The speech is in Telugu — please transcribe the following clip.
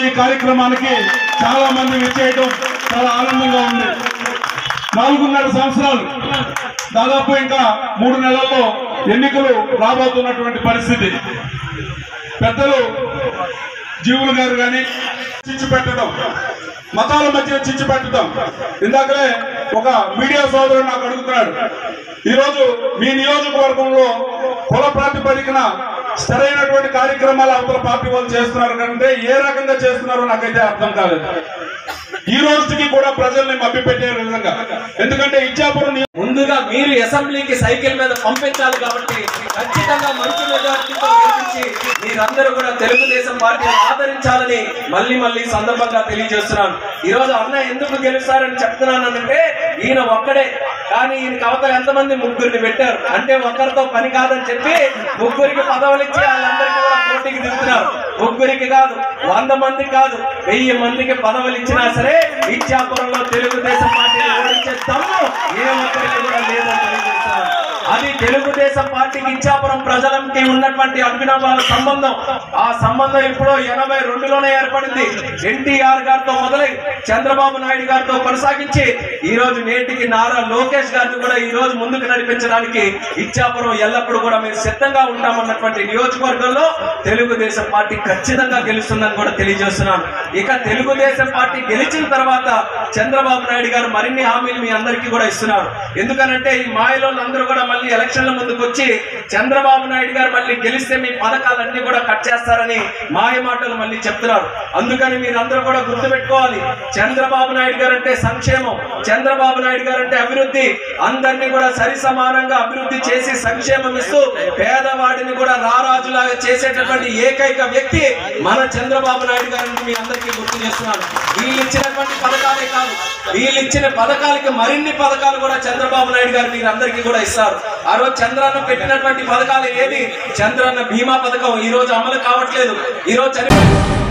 ఈ కార్యక్రమానికి చాలా మంది విచ్చేయడం చాలా ఆనందంగా ఉంది. 4.5 సంవత్సరాలు దాదాపు ఇంకా 3 నెలల్లో ఎన్నికలు రాబోతున్నటువంటి పరిస్థితి. పెద్దలు జీవులు గారు కానీ చిచ్చు పెట్టడం, మతాల మధ్య చిచ్చు పెట్టడం. ఇందాకలే ఒక మీడియా సోదరుడు నాకు అడుగుతున్నాడు, ఈరోజు మీ నియోజకవర్గంలో కుల ప్రాతిపదికన సరైనటువంటి కార్యక్రమాలు అవతల పార్టీ వాళ్ళు చేస్తున్నారు కంటే ఏ రకంగా చేస్తున్నారో నాకైతే అర్థం కాలేదు. ఈ రోజుకి కూడా ప్రజల్ని మభ్యపెట్టే విధంగా. ఎందుకంటే ఇచ్చాపురం ముందుగా మీరు అసెంబ్లీకి సైకిల్ మీద పంపించాలి కాబట్టి ఖచ్చితంగా మంచి మెజార్టీతో గెలిపించి మీరందరూ కూడా తెలుగుదేశం పార్టీని ఆదరించాలని మళ్ళీ సందర్భంగా తెలియజేస్తున్నాను. ఈ రోజు అన్న ఎందుకు గెలుస్తారని చెప్తున్నానంటే ఈయన ఒక్కడే, కానీ ఈయనకి అవతల ఎంతమంది ముగ్గురిని పెట్టారు అంటే ఒక్కరితో పని కాదని చెప్పి ముగ్గురికి పదవులు ఇచ్చి వాళ్ళందరికీ కూడా పోటీకి దిగుతున్నారు. ముగ్గురికి కాదు, 100 మందికి కాదు, 1000 మందికి పదవులు ఇచ్చినా సరే ఇచ్చాపురంలో తెలుగుదేశం పార్టీని ఓడించే దమ్ము ఏ ఒక్కరికి కూడా లేదని తెలియజేస్తున్నారు. అది తెలుగుదేశం పార్టీకి ఇచ్చాపురం ప్రజలకి ఉన్నటువంటి అభినవ సంబంధం. ఆ సంబంధం ఇప్పుడు 82లోనే ఏర్పడింది. ఎన్టీఆర్ గారితో మొదలై చంద్రబాబు నాయుడు గారితో కొనసాగించి ఈ రోజు నేటికి నారా లోకేష్ గారిని కూడా ఈ రోజు ముందుకు నడిపించడానికి ఇచ్చాపురం ఎల్లప్పుడూ కూడా మేము సిద్ధంగా ఉంటామన్నటువంటి నియోజకవర్గంలో తెలుగుదేశం పార్టీ ఖచ్చితంగా గెలుస్తుందని కూడా తెలియజేస్తున్నాను. ఇక తెలుగుదేశం పార్టీ గెలిచిన తర్వాత చంద్రబాబు నాయుడు గారు మరిన్ని హామీలు మీ అందరికీ కూడా ఇస్తున్నారు. ఎందుకనంటే ఈ మాయలో అందరూ కూడా మళ్ళీ ఎలక్షన్ల ముందుకు వచ్చి చంద్రబాబు నాయుడు గారు మళ్ళీ గెలిస్తే మీ పథకాలన్నీ కూడా కట్ చేస్తారని మాయ మాటలు మళ్ళీ చెప్తున్నారు. అందుకని మీరందరూ కూడా గుర్తుపెట్టుకోవాలి, చంద్రబాబు నాయుడు గారు అంటే సంక్షేమం, చంద్రబాబు నాయుడు గారు అంటే అభివృద్ధి. అందరినీ కూడా సరి సమానంగా అభివృద్ధి చేసి సంక్షేమం ఇస్తూ పేదవాడిని కూడా రారాజులాగా చేసేటటువంటి ఏకైక వ్యక్తి మన చంద్రబాబు నాయుడు గారిని మీ అందరికీ గుర్తు చేస్తున్నాను. వీళ్ళు ఇచ్చినటువంటి పథకాలే కాదు, వీళ్ళు ఇచ్చిన పథకాలకి మరిన్ని పథకాలు కూడా చంద్రబాబు నాయుడు గారు మీరు అందరికీ కూడా ఇస్తారు. ఆ రోజు చంద్రన్న పెట్టినటువంటి పథకాలు ఏది? చంద్రన్న బీమా పథకం ఈ రోజు అమలు కావట్లేదు. ఈ రోజు